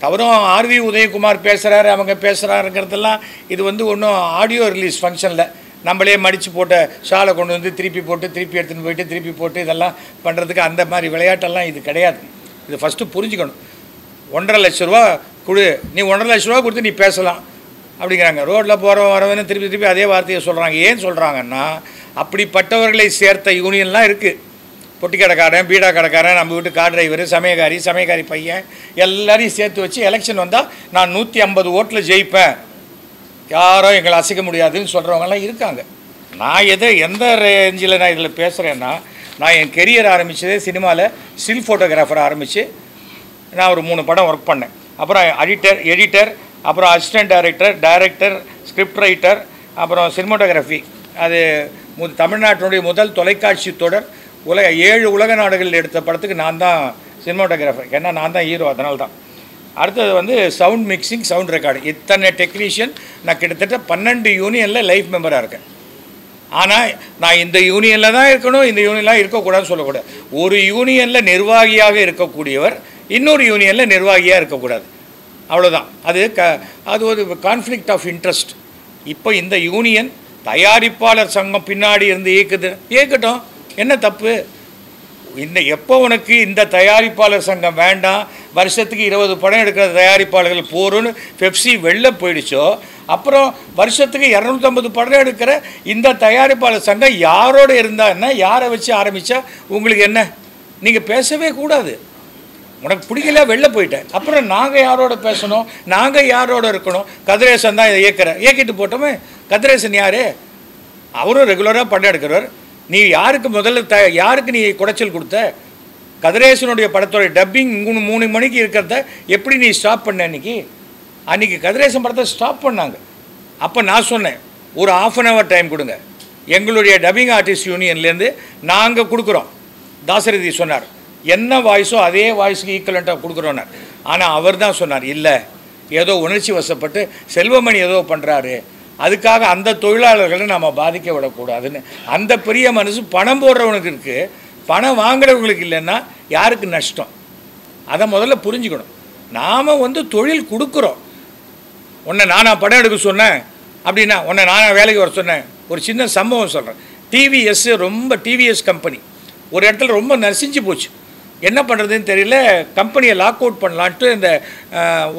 தவறும் ஆர்வி உதயகுமார் பேசுகிறாரு, அவங்க பேசுகிறாருங்கிறதெல்லாம் இது வந்து ஒன்றும் ஆடியோ ரிலீஸ் ஃபங்க்ஷனில் நம்மளே மடித்து போட்ட ஷாலை கொண்டு வந்து திருப்பி போட்டு திருப்பி எடுத்துன்னு போயிட்டு திருப்பி போட்டு இதெல்லாம் பண்ணுறதுக்கு அந்த மாதிரி விளையாட்டெல்லாம் இது கிடையாது. இது ஃபஸ்ட்டு புரிஞ்சுக்கணும். 1.5 லட்ச ரூபா கொடு, நீ 1.5 லட்ச ரூபா கொடுத்து நீ பேசலாம் அப்படிங்கிறாங்க. ரோட்டில் போகிறவன் வரவன்னு திருப்பி திருப்பி அதே வார்த்தையை சொல்கிறாங்க. ஏன் சொல்கிறாங்கன்னா அப்படிப்பட்டவர்களை சேர்த்த யூனியன்லாம் இருக்குது. பொட்டி கடைக்காரன், பீடா கடைக்காரன், நம்ம வீட்டு கார் டிரைவர், சமயக்காரி பையன் எல்லாரையும் சேர்த்து வச்சு எலெக்ஷன் வந்தால் நான் 150 ஓட்டில் ஜெயிப்பேன், யாரும் எங்களை அசைக்க முடியாதுன்னு சொல்கிறவங்கலாம் இருக்காங்க. நான் எந்த ரேஞ்சில் நான் இதில் பேசுகிறேன்னா, நான் என் கெரியர் ஆரம்பித்ததே சினிமாவில் ஸ்டில் ஃபோட்டோகிராஃபர் ஆரம்பித்து நான் ஒரு 3 படம் ஒர்க் பண்ணேன். அப்புறம் எடிட்டர், அப்புறம் அசிஸ்டன்ட் டைரக்டர், ஸ்கிரிப்ட் ரைட்டர், அப்புறம் சினிமாட்டோகிராஃபி. அது தமிழ்நாட்டினுடைய முதல் தொலைக்காட்சி தொடர் 7 உலக நாடுகளில் எடுத்த படத்துக்கு நான் தான் சினிமாட்டோகிராஃபர். ஏன்னா நான் தான் ஹீரோ, அதனால தான். அடுத்தது வந்து சவுண்ட் மிக்சிங், சவுண்ட் ரெக்கார்டு. இத்தனை டெக்னீஷியன் நான் கிட்டத்தட்ட 12 யூனியனில் லைஃப் மெம்பராக இருக்கேன். ஆனால் நான் இந்த யூனியனில் தான் இருக்கணும், இந்த யூனியன்லாம் இருக்கக்கூடாதுன்னு சொல்லக்கூடாது. ஒரு யூனியனில் நிர்வாகியாக இருக்கக்கூடியவர் இன்னொரு யூனியனில் நிர்வாகியாக இருக்கக்கூடாது, அவ்வளோதான். அது ஒரு கான்ஃப்ளிக்ட் ஆஃப் இன்ட்ரெஸ்ட். இப்போ இந்த யூனியன் தயாரிப்பாளர் சங்கம் பின்னாடி இருந்து இயக்கட்டும், என்ன தப்பு? எப்போ உனக்கு இந்த தயாரிப்பாளர் சங்கம் வேண்டாம், வருஷத்துக்கு 20 படம் எடுக்கிற தயாரிப்பாளர்கள் போகிறோன்னு பெப்சி வெளில போயிடுச்சோ, அப்புறம் வருஷத்துக்கு 250 படம் எடுக்கிற இந்த தயாரிப்பாளர் சங்கம் யாரோடு இருந்தால் என்ன, யாரை வச்சு ஆரம்பித்தா உங்களுக்கு என்ன? நீங்கள் பேசவே கூடாது. உனக்கு பிடிக்கல வெளில போயிட்டேன், அப்புறம் நாங்கள் யாரோட பேசணும், நாங்கள் யாரோட இருக்கணும்? கதிரேசன் தான் இதை இயக்கிட்டு போட்டோமே. கதிரேசன் யார்? அவரும் ரெகுலராக படம் எடுக்கிறவர். நீ யாருக்கு முதல்ல யாருக்கு நீ குடைச்சல் கொடுத்த? கதிரேசனுடைய படத்தோட டப்பிங் 3 மணிக்கு இருக்கிறத எப்படி நீ ஸ்டாப் பண்ண? அன்றைக்கி கதிரேசன் படத்தை ஸ்டாப் பண்ணாங்க. அப்போ நான் சொன்னேன், ஒரு 1/2 hour டைம் கொடுங்க, எங்களுடைய டப்பிங் ஆர்டிஸ்ட் யூனியன்லேருந்து நாங்கள் கொடுக்குறோம். தாசரதி சொன்னார், என்ன வாய்ஸோ அதே வாய்ஸுக்கு ஈக்குவலண்ட்டாக கொடுக்குறோன்னார். ஆனால் அவர் தான் சொன்னார், இல்லை ஏதோ உணர்ச்சி வசப்பட்டு செல்வமணி ஏதோ பண்ணுறாரு, அதுக்காக அந்த தொழிலாளர்களை நம்ம பாதிக்க விடக்கூடாதுன்னு. அந்த பெரிய மனசு பணம் போடுறவனுக்கு இருக்குது, பணம் வாங்குறவங்களுக்கு இல்லைன்னா யாருக்கு நஷ்டம்? அதை முதல்ல புரிஞ்சுக்கணும். நாம் வந்து தொழில் கொடுக்குறோம். உன்னை நானாக படம் எடுக்க சொன்னேன் அப்படின்னா, உன்னை நானாக வேலைக்கு வர சொன்னேன். ஒரு சின்ன சம்பவம் சொல்கிறேன். டிவிஎஸ் கம்பெனி ஒரு இடத்துல ரொம்ப நசிஞ்சு போச்சு. என்ன பண்ணுறதுன்னு தெரியல, கம்பெனியை லாக் அவுட் பண்ணலான்ட்டு இந்த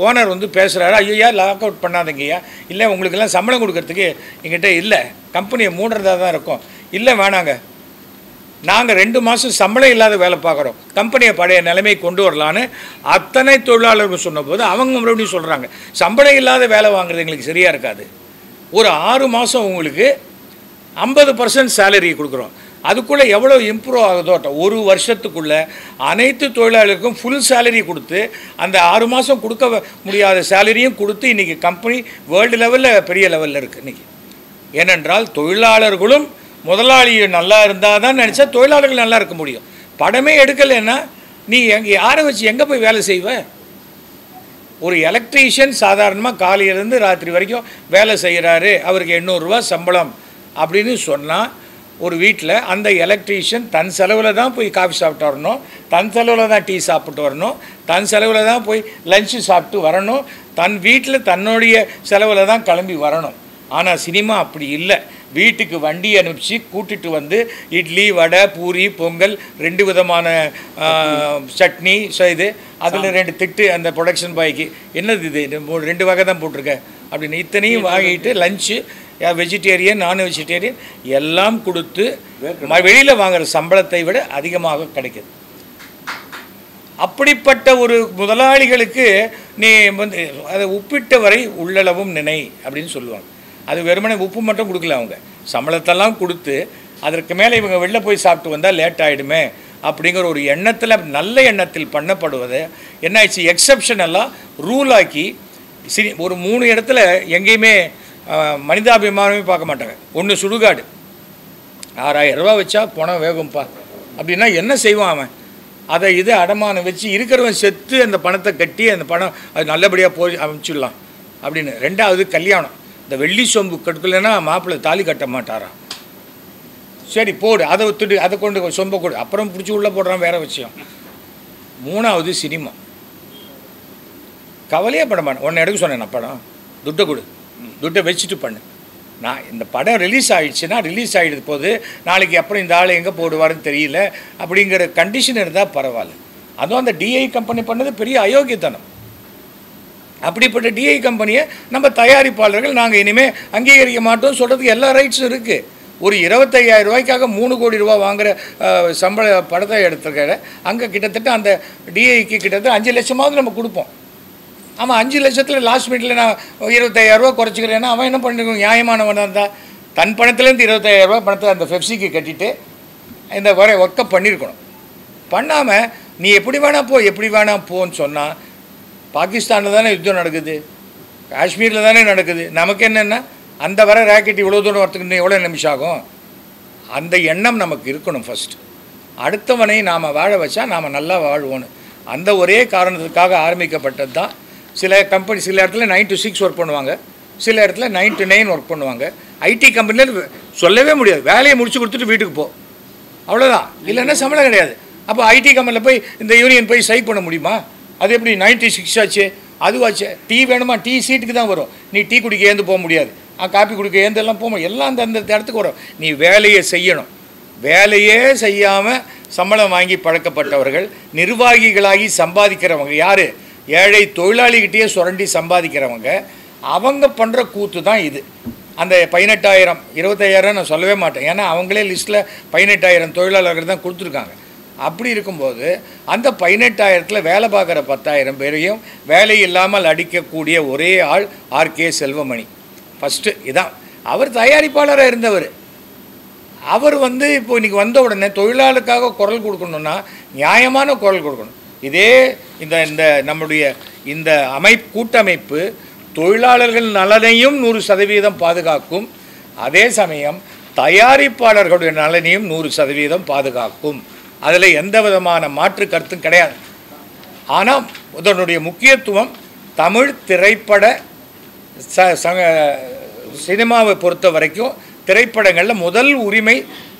ஓனர் வந்து பேசுகிறாரு. ஐயா லாக் அவுட் பண்ணாதீங்கய்யா, இல்லை உங்களுக்கெல்லாம் சம்பளம் கொடுக்கறதுக்கு எங்கிட்ட இல்லை, கம்பெனியை மூடுறதா தான் இருக்கும். இல்லை வேணாங்க, நாங்கள் 2 மாதம் சம்பளம் இல்லாத வேலை பார்க்குறோம், கம்பெனியை பழைய நிலைமை கொண்டு வரலான்னு அத்தனை தொழிலாளர்கள் சொன்னபோது அவங்க மறுபடியும் சொல்கிறாங்க, சம்பளம் இல்லாத வேலை வாங்குறது எங்களுக்கு சரியாக இருக்காது, ஒரு 6 மாதம் உங்களுக்கு 50% சேலரி கொடுக்குறோம், அதுக்குள்ளே எவ்வளோ இம்ப்ரூவ் ஆகுதோ ஒரு வருஷத்துக்குள்ளே அனைத்து தொழிலாளர்களுக்கும் ஃபுல் சேலரி கொடுத்து அந்த 6 மாதம் கொடுக்க முடியாத சேலரியும் கொடுத்து இன்றைக்கி கம்பெனி வேர்ல்டு லெவலில் பெரிய லெவலில் இருக்குது இன்றைக்கி. ஏனென்றால் தொழிலாளர்களும் முதலாளி நல்லா இருந்தால் தான் நினச்சா தொழிலாளர்கள் நல்லா இருக்க முடியும். படமே எடுக்கலைன்னா நீ யாரை வச்சு எங்கே போய் வேலை செய்வ? ஒரு எலக்ட்ரீஷியன் சாதாரணமாக காலையிலேருந்து ராத்திரி வரைக்கும் வேலை செய்கிறாரு, அவருக்கு 800 ரூபா சம்பளம் அப்படின்னு சொன்னால் ஒரு வீட்டில் அந்த எலக்ட்ரீஷியன் தன் செலவில் தான் போய் காஃபி சாப்பிட்டு வரணும், தன் செலவில் தான் டீ சாப்பிட்டு வரணும், தன் செலவில் தான் போய் லஞ்சு சாப்பிட்டு வரணும், தன் வீட்டில் தன்னுடைய செலவில் தான் கிளம்பி வரணும். ஆனால் சினிமா அப்படி இல்லை. வீட்டுக்கு வண்டி அனுப்பிச்சு கூட்டிகிட்டு வந்து இட்லி, வடை, பூரி, பொங்கல், 2 விதமான சட்னி இது, அதில் 2 திட்டு அந்த ப்ரொடக்ஷன் பாய்க்கு, என்னது இது 2 வகை தான் போட்டிருக்க அப்படின்னு இத்தனையும் வாங்கிட்டு லஞ்சு வெஜிடேரியன் நான் வெஜிடேரியன் எல்லாம் கொடுத்து வெளியில் வாங்குகிற சம்பளத்தை விட அதிகமாக கிடைக்குது. அப்படிப்பட்ட ஒரு முதலாளிகளுக்கு நீ வந்து அதை உப்பிட்ட வரை உள்ளளவும் நினை அப்படின்னு சொல்லுவாங்க. அது வெறுமனே உப்பு மட்டும் கொடுக்கல, அவங்க சம்பளத்தெல்லாம் கொடுத்து அதற்கு மேலே இவங்க வெளில போய் சாப்பிட்டு வந்தால் லேட் ஆகிடுமே அப்படிங்கிற ஒரு எண்ணத்தில், நல்ல எண்ணத்தில் பண்ணப்படுவது என்ன ஆயிடுச்சு, எக்ஸப்ஷனெல்லாம் ரூலாக்கி ஒரு 3 இடத்துல எங்கேயுமே மனிதாபிமானமே பார்க்க மாட்டாங்க. ஒன்று சுடுகாடு, 6000 ரூபா வச்சா பணம் வேகும்பா அப்படின்னா என்ன செய்வான் அவன்? அதை இது அடமானம் வச்சு இருக்கிறவன் செத்து அந்த பணத்தை கட்டி அந்த பணம் அது நல்லபடியாக போய் அமைச்சிடலாம் அப்படின்னு. 2வது கல்யாணம், இந்த வெள்ளி சொம்பு கட்டுக்கலைன்னா மாப்பிள்ளை தாலி கட்ட மாட்டாராம். சரி போடு, அதை ஒத்துட்டு அதை கொண்டு சொம்பை கொடு, அப்புறம் பிடிச்சி உள்ளே போடுறான், வேறு விஷயம். 3வது சினிமா, கவலையே பட மாட்டேன். ஒன்று எடுக்க சொன்னேன் நான், படம் துட்டை கொடு, துட்டை வச்சுட்டு பண்ணு. நான் இந்த படம் ரிலீஸ் ஆகிடுச்சுன்னா ரிலீஸ் ஆகிடுது போது நாளைக்கு அப்புறம் இந்த ஆள் எங்கே போடுவாருன்னு தெரியல அப்படிங்கிற கண்டிஷன் இருந்தால் பரவாயில்ல. அதுவும் அந்த டிஐ கம்பெனி பண்ணது பெரிய அயோக்கியத்தனம். அப்படிப்பட்ட டிஐ கம்பெனியை நம்ம தயாரிப்பாளர்கள் நாங்கள் இனிமேல் அங்கீகரிக்க மாட்டோம் சொல்கிறதுக்கு எல்லா ரைட்ஸும் இருக்குது. ஒரு 25,000 ரூபாய்க்காக 3 கோடி ரூபா வாங்குகிற சம்பள படத்தை எடுத்துக்கிற அங்கே கிட்டத்தட்ட அந்த டிஐக்கு கிட்டத்தட்ட 5 லட்சமாவது நம்ம கொடுப்போம். ஆமாம், 5 லட்சத்தில் லாஸ்ட் மினிட்ல நான் 25,000 ரூபா குறைச்சிக்கிறேன்னா அவன் என்ன பண்ணிருக்கணும்? நியாயமானவனாக இருந்தால் தன் பணத்துலேருந்து 25,000 ரூபா பணத்தை அந்த பெப்சிக்கு கட்டிட்டு இந்த ஒர்க்கை பண்ணியிருக்கணும். பண்ணாமல் நீ எப்படி வேணாம் போன்னு சொன்னால், பாகிஸ்தானில் தானே யுத்தம் நடக்குது, காஷ்மீரில் தானே நடக்குது, நமக்கு என்னென்னா அந்த வர ராக்கெட் இவ்வளோ தூரம் வரத்துக்கு இன்னும் எவ்வளோ நிமிஷம் ஆகும்? அந்த எண்ணம் நமக்கு இருக்கணும் ஃபஸ்ட்டு. அடுத்தவனை நாம் வாழ வச்சா நாம் நல்லா வாழ்வோன்னு அந்த ஒரே காரணத்துக்காக ஆரம்பிக்கப்பட்டது தான். சில கம்பெனி சில இடத்துல 9 to 6 ஒர்க் பண்ணுவாங்க, சில இடத்துல 9 to 9 ஒர்க் பண்ணுவாங்க. ஐடி கம்பெனியில் சொல்லவே முடியாது, வேலையை முடிச்சு கொடுத்துட்டு வீட்டுக்கு போ, அவ்வளோதான், இல்லைன்னா சம்பளம் கிடையாது. அப்போ ஐடி கம்பெனியில் போய் இந்த யூனியன் போய் ஸ்ட்ரைக் பண்ண முடியுமா? அது எப்படி 9 to 6 ஆச்சு? அதுவாச்சு. டீ வேணுமா? டீ சீட்டுக்கு தான் வரும், நீ டீ குடிக்க ஏந்து போக முடியாது, காப்பி குடிக்க ஏந்தெல்லாம் போக முடியும், எல்லாம் அந்த இடத்துக்கு வரும். நீ வேலையை செய்யணும். வேலையே செய்யாமல் சம்பளம் வாங்கி பழக்கப்பட்டவர்கள், நிர்வாகிகளாகி சம்பாதிக்கிறவங்க யார்? ஏழை தொழிலாளிகிட்டே சுரண்டி சம்பாதிக்கிறவங்க, அவங்க பண்ணுற கூத்து தான் இது. அந்த 18,000 25,000 நான் சொல்லவே மாட்டேன், ஏன்னா அவங்களே லிஸ்ட்டில் 18,000 தொழிலாளர்கள் தான் கொடுத்துருக்காங்க. அப்படி இருக்கும்போது அந்த 18,000த்தில் வேலை பார்க்குற 10,000 பேரையும் வேலை இல்லாமல் அடிக்கக்கூடிய ஒரே ஆள் ஆர்கே செல்வமணி. ஃபஸ்ட்டு இதான். அவர் தயாரிப்பாளராக இருந்தவர். அவர் இப்போ இன்றைக்கி வந்த உடனே தொழிலாளருக்காக குரல் கொடுக்கணுன்னா நியாயமான குரல் கொடுக்கணும். இதே இந்த நம்முடைய இந்த கூட்டமைப்பு தொழிலாளர்கள் நலனையும் 100% பாதுகாக்கும், அதே சமயம் தயாரிப்பாளர்களுடைய நலனையும் 100% பாதுகாக்கும். அதில் எந்த விதமான மாற்று கருத்தும் கிடையாது. ஆனால் இதனுடைய முக்கியத்துவம் தமிழ் திரைப்பட சினிமாவை பொறுத்த வரைக்கும் திரைப்படங்களில் முதல் உரிமை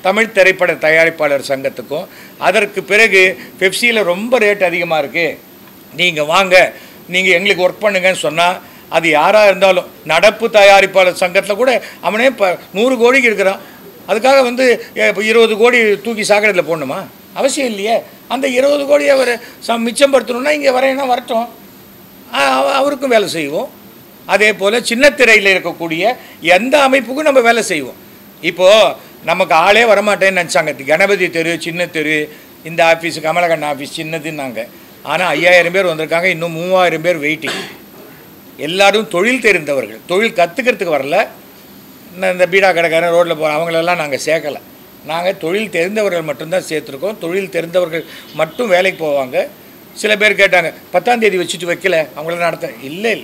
தமிழ் திரைப்பட தயாரிப்பாளர் சங்கத்துக்கும். அதற்கு பிறகு பெப்சியில் ரொம்ப ரேட் அதிகமாக இருக்குது, நீங்கள் வாங்க, நீங்கள் எங்களுக்கு ஒர்க் பண்ணுங்கன்னு சொன்னால் அது யாராக இருந்தாலும், நடப்பு தயாரிப்பாளர் சங்கத்தில் கூட அவனே 100 கோடிக்கு இருக்கிறான், அதுக்காக 20 கோடி தூக்கி சாக்கடையில் போடணுமா? அவசியம் இல்லையே. அந்த 20 கோடியை அவர் மிச்சம் படுத்தணுன்னா இங்கே வரேன்னா வரட்டும், அவருக்கும் வேலை செய்வோம். அதே போல் சின்ன திரையில் இருக்கக்கூடிய எந்த அமைப்புக்கும் நம்ம வேலை செய்வோம். இப்போது நமக்கு ஆளே வரமாட்டேன்னு நினச்சாங்க, கணபதி தெரு, சின்ன தெரு, இந்த ஆஃபீஸு, கமலகண்ணன் ஆஃபீஸ் சின்னதுன்னாங்க. ஆனால் 5000 பேர் வந்திருக்காங்க, இன்னும் 3000 பேர் வெயிட்டிங். எல்லோரும் தொழில் தெரிந்தவர்கள், தொழில் கற்றுக்கிறதுக்கு வரல. இந்த பீடா கடைக்காரன் ரோட்டில் போகிற அவங்களெல்லாம் நாங்கள் சேர்க்கலை. நாங்கள் தொழில் தெரிந்தவர்கள் மட்டும்தான் சேர்த்துருக்கோம். தொழில் தெரிந்தவர்கள் மட்டும் வேலைக்கு போவாங்க. சில பேர் கேட்டாங்க 10ஆம் தேதி வச்சுட்டு வைக்கல அவங்கள நடத்த. இல்லை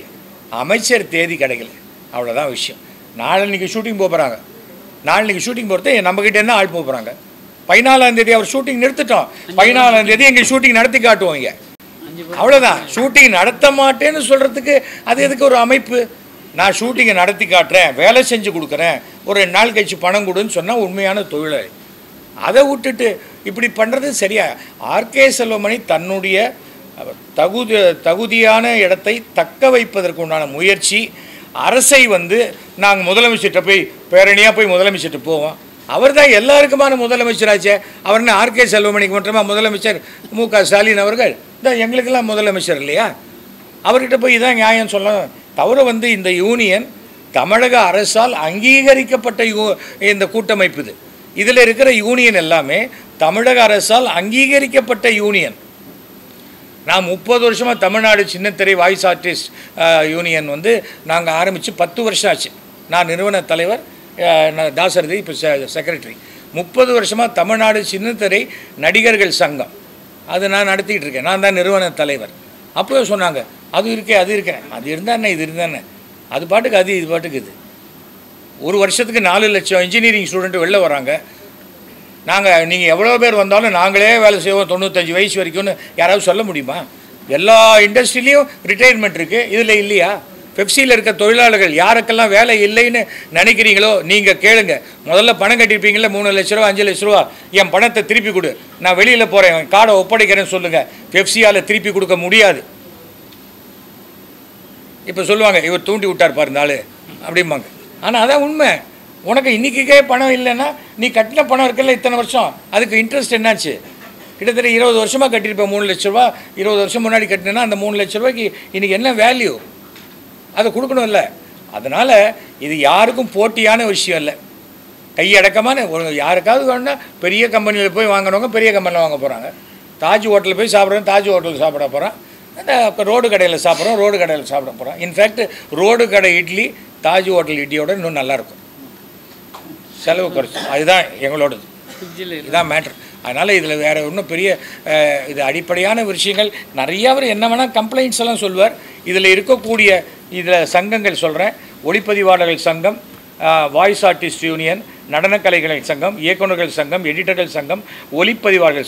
அமைச்சர் தேதி கிடைக்கல, அவ்வளோதான் விஷயம். நாளைக்கு ஷூட்டிங் போகிறாங்க, நாளைக்கு ஷூட்டிங் போகிறது நம்மக்கிட்ட என்ன ஆள் போகிறாங்க. 14ஆம் தேதி அவர் ஷூட்டிங் நிறுத்திட்டோம், 14ஆம் தேதி எங்கள் ஷூட்டிங் நடத்தி காட்டுவோம். இங்கே அவ்வளோதான். ஷூட்டிங் நடத்த மாட்டேன்னு சொல்கிறதுக்கு அது எதுக்கு ஒரு அமைப்பு? நான் ஷூட்டிங்கை நடத்தி காட்டுறேன், வேலை செஞ்சு கொடுக்குறேன், ஒரு 2 நாள் கழிச்சு பணம் கொடுன்னு சொன்னால் உண்மையான தொழிலாளி. அதை விட்டுட்டு இப்படி பண்ணுறது சரியா? ஆர்கே செல்வமணி தன்னுடைய தகுதியான இடத்தை தக்க வைப்பதற்கு உண்டான முயற்சி. அரசை நாங்கள் முதலமைச்சர்கிட்ட போய் பேரணியாக போய் முதலமைச்சர்கிட்ட போவோம். அவர் தான் எல்லாருக்குமான முதலமைச்சராச்சே. அவர்னு ஆர்கே செல்வமணிக்கு மட்டுமா முதலமைச்சர்? மு.க. ஸ்டாலின் அவர்கள் தான் எங்களுக்கெல்லாம் முதலமைச்சர் இல்லையா? அவர்கிட்ட போய் இதான் நியாயம் சொல்ல தவிர இந்த யூனியன் தமிழக அரசால் அங்கீகரிக்கப்பட்ட இந்த கூட்டமைப்பு இது. இதில் இருக்கிற யூனியன் எல்லாமே தமிழக அரசால் அங்கீகரிக்கப்பட்ட யூனியன். நான் 30 வருஷமாக தமிழ்நாடு சின்னத்திரை வாய்ஸ் ஆர்டிஸ்ட் யூனியன் நாங்கள் ஆரம்பித்து 10 வருஷம் ஆச்சு. நான் நிறுவன தலைவர், தாசரதி இப்போ செக்ரட்டரி. 30 வருஷமாக தமிழ்நாடு சின்னத்திரை நடிகர்கள் சங்கம் அது நான் நடத்திக்கிட்டு இருக்கேன். நான் தான் நிறுவன தலைவர். அப்போவே சொன்னாங்க அது இருக்கே அது இருக்கேன், அது இருந்தானே இது இருந்தானே, அது பாட்டுக்கு அது இது பாட்டுக்கு இது. ஒரு வருஷத்துக்கு 4 லட்சம் இன்ஜினியரிங் ஸ்டூடெண்ட்டு வெளில வராங்க. நீங்கள் எவ்வளோ பேர் வந்தாலும் நாங்களே வேலை செய்வோம் 95 வயசு வரைக்கும்னு யாராவது சொல்ல முடியுமா? எல்லா இண்டஸ்ட்ரியிலையும் ரிட்டையர்மெண்ட் இருக்குது, இதில் இல்லையா? பெப்சியில் இருக்க தொழிலாளர்கள் யாருக்கெல்லாம் வேலை இல்லைன்னு நினைக்கிறீங்களோ நீங்கள் கேளுங்க. முதல்ல பணம் கட்டியிருப்பீங்களா 3 லட்ச ரூபா 5 லட்ச ரூபா, என் பணத்தை திருப்பி கொடு, நான் வெளியில் போகிறேன், கார்டை ஒப்படைக்கிறேன்னு சொல்லுங்கள். பெப்சியால் திருப்பி கொடுக்க முடியாது. இப்போ சொல்லுவாங்க இவர் தூண்டி விட்டார் பாரு நாள் அப்படிம்பாங்க. ஆனால் அதான் உண்மை. உனக்கு இன்றைக்கே பணம் இல்லைன்னா நீ கட்டின பணம் இருக்குல்ல இத்தனை வருஷம், அதுக்கு இன்ட்ரெஸ்ட் என்னாச்சு? கிட்டத்தட்ட 20 வருஷமாக கட்டியிருப்பேன் 3 லட்ச ரூபா. 20 வருஷம் முன்னாடி கட்டினேன்னா அந்த 3 லட்ச ரூபாய்க்கு இன்றைக்கி என்ன வேல்யூ? அதை கொடுக்கணும்ல. அதனால் இது யாருக்கும் போட்டியான விஷயம் இல்லை, கையடக்கமான யாருக்காவது வேணும்னா பெரிய கம்பெனியில் போய் வாங்கினவங்க பெரிய கம்பெனியில் வாங்க போகிறாங்க. தாஜ் ஹோட்டலில் போய் சாப்பிட்றோம், தாஜ் ஹோட்டலில் சாப்பிட போகிறோம். இப்போ ரோடு கடையில் சாப்பிட்றோம், ரோடு கடையில் சாப்பிட போகிறோம். இன்ஃபேக்ட் ரோடு கடை இட்லி தாஜ் ஹோட்டல் இட்லியோட இன்னும் நல்லாயிருக்கும், செலவு குறைச்சி. அதுதான் எங்களோடது, இதுதான் மேட்ரு. அதனால் இதில் வேறு இன்னும் பெரிய இது அடிப்படையான விஷயங்கள் நிறையா. அவர் என்ன வேணால் கம்ப்ளைண்ட்ஸ் எல்லாம் சொல்வார். இதில் இருக்கக்கூடிய இதில் சங்கங்கள் சொல்கிறேன்: ஒளிப்பதிவாளர்கள் சங்கம், வாய்ஸ் ஆர்டிஸ்ட் யூனியன், நடனக்கலைகள் சங்கம், இயக்குநர்கள் சங்கம், எடிட்டர்கள் சங்கம், ஒளிப்பதிவாளர்கள்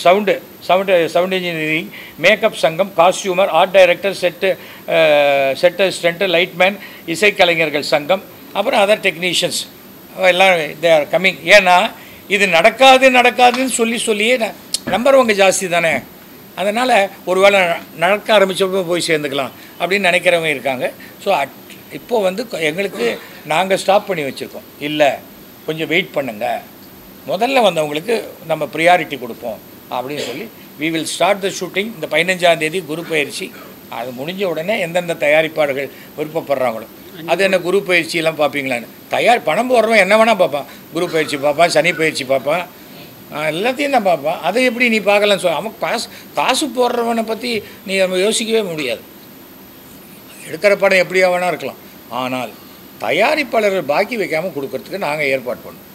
சவுண்ட் இன்ஜினியரிங், மேக்கப் சங்கம், costumer, art director, set assistant, lightman, இசைக்கலைஞர்கள் சங்கம், அப்புறம் அதர் டெக்னீஷியன்ஸ் எல்லாம் தே ஆர் கம்மிங். ஏன்னா இது நடக்காதுன்னு சொல்லியே நம்புறவங்க ஜாஸ்தி தானே. அதனால் ஒரு வேளை நடக்க ஆரம்பித்தப்போ போய் சேர்ந்துக்கலாம் அப்படின்னு நினைக்கிறவங்க இருக்காங்க. ஸோ இப்போது எங்களுக்கு நாங்கள் ஸ்டாப் பண்ணி வச்சுருக்கோம். இல்லை கொஞ்சம் வெயிட் பண்ணுங்கள், முதல்ல வந்தவங்களுக்கு நம்ம ப்ரியாரிட்டி கொடுப்போம் அப்படின்னு சொல்லி we will start the shooting. இந்த 15ஆம் தேதி குரு பயிற்சி. அது முடிஞ்ச உடனே எந்தெந்த தயாரிப்பாளர்கள் விருப்பப்படுறாங்களோ, அது என்ன குரு பயிற்சியெல்லாம் பார்ப்பீங்களான்னு பணம் போடுறவன் என்ன வேணால் பார்ப்பான். குரு பயிற்சி பார்ப்பான், சனி பயிற்சி பார்ப்பான், எல்லாத்தையும் தான் பார்ப்பான். அதை எப்படி நீ பார்க்கலன்னு சொல்ல? அவன் காசு போடுறவனை பற்றி நீ நம்ம யோசிக்கவே முடியாது. எடுக்கிற படம் எப்படியா வேணா இருக்கலாம், ஆனால் தயாரிப்பாளர்கள் பாக்கி வைக்காமல் கொடுக்கறதுக்கு நாங்கள் ஏற்பாடு பண்ணோம்.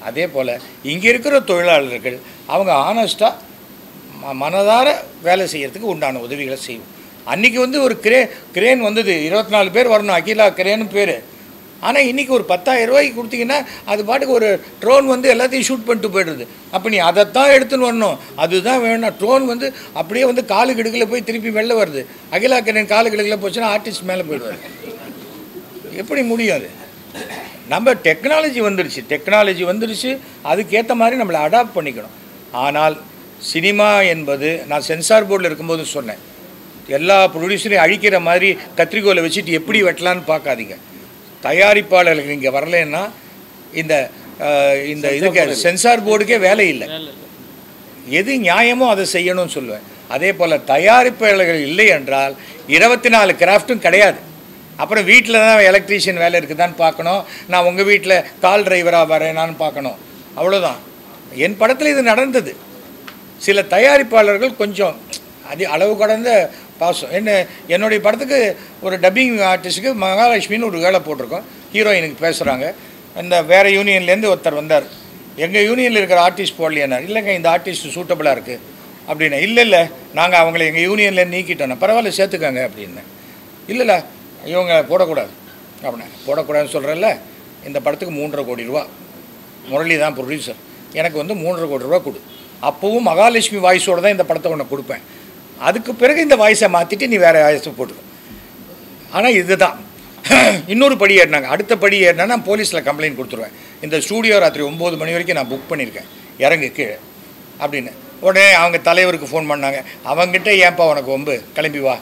அதே போல் இங்கே இருக்கிற தொழிலாளர்கள் அவங்க ஆனஸ்ட்டாக மனதார வேலை செய்கிறதுக்கு உண்டான உதவிகளை செய்வோம். அன்றைக்கி ஒரு கிரேன் வந்தது, 24 பேர் வரணும், அகிலா கிரேன்னு பேர். ஆனால் இன்றைக்கி ஒரு 10,000 ரூபாய்க்கு கொடுத்தீங்கன்னா அது பாட்டுக்கு ஒரு ட்ரோன் எல்லாத்தையும் ஷூட் பண்ணிட்டு போய்டுறது. அப்போ நீ அதைத்தான் எடுத்துன்னு வரணும், அதுதான் வேணும். ட்ரோன் அப்படியே காலு கிடுக்கில் போய் திருப்பி வெளில வருது. அகிலா கிரேன் காலு கிடுக்கில் போச்சுன்னா ஆர்டிஸ்ட் மேலே போய்டுவார். எப்படி முடியும்? அது நம்ம டெக்னாலஜி வந்துடுச்சு, அதுக்கேற்ற மாதிரி நம்மளை அடாப்ட் பண்ணிக்கணும். ஆனால் சினிமா என்பது நான் சென்சார் போர்டில் இருக்கும்போது சொன்னேன், எல்லா ப்ரொடியூசரையும் அழிக்கிற மாதிரி கத்திரிக்கோலை வச்சுட்டு எப்படி வெட்டலான்னு பார்க்காதீங்க. தயாரிப்பாளர்களுக்கு இங்கே வரலன்னா இந்த இந்த இதுக்கு சென்சார் போர்டுக்கே வேலை இல்லை. எது நியாயமோ அதை செய்யணும்னு சொல்லுவேன். அதே போல் தயாரிப்பாளர்கள் இல்லை என்றால் 24 கிராஃப்ட்டும் கிடையாது. அப்புறம் வீட்டில் தான் எலக்ட்ரீஷியன் வேலை இருக்குதான்னு பார்க்கணும், நான் உங்கள் வீட்டில் கால் டிரைவராக வரேனான்னு பார்க்கணும், அவ்வளோதான். என் படத்தில் இது நடந்தது. சில தயாரிப்பாளர்கள் கொஞ்சம் அளவு கடந்த பாசம். என்னுடைய படத்துக்கு ஒரு டப்பிங் ஆர்டிஸ்ட்டுக்கு மகாலட்சுமின்னு ஒரு வேலை போட்டிருக்கோம். ஹீரோயினுக்கு பேசுகிறாங்க. இந்த வேறு யூனியன்லேருந்து ஒருத்தர் வந்தார், எங்கள் யூனியனில் இருக்கிற ஆர்டிஸ்ட் போடலையாண்ணா, இல்லைங்க இந்த ஆர்டிஸ்ட் சூட்டபுளாக இருக்குது அப்படின்னா, இல்லை நாங்கள் அவங்கள எங்கள் யூனியனில் நீக்கிட்டோண்ணா, பரவாயில்ல சேர்த்துக்காங்க அப்படின்னேன். இல்லை இவங்க போடக்கூடாது அப்படின்னா, போடக்கூடாதுன்னு சொல்கிறல்ல, இந்த படத்துக்கு 3.5 கோடி ரூபா, முரளி தான் ப்ரொடியூசர், எனக்கு வந்து 3.5 கோடி ரூபா கொடு, அப்போவும் மகாலட்சுமி வாய்ஸோடு தான் இந்த படத்தை உனக்கு கொடுப்பேன், அதுக்கு பிறகு இந்த வாய்ஸை மாற்றிட்டு நீ வேறு வாய்ஸை போட்டுக்கோ. ஆனால் இது தான் இன்னொரு படி ஏறினாங்க. அடுத்த படி ஏறினா நான் போலீஸில் கம்ப்ளைண்ட் கொடுத்துருவேன், இந்த ஸ்டூடியோ ராத்திரி 9 மணி வரைக்கும் நான் புக் பண்ணியிருக்கேன், இறங்கு கீழே அப்படின்னு. உடனே அவங்க தலைவருக்கு ஃபோன் பண்ணாங்க, அவங்ககிட்ட ஏன்பா உனக்கு வம்பு, கிளம்பி வா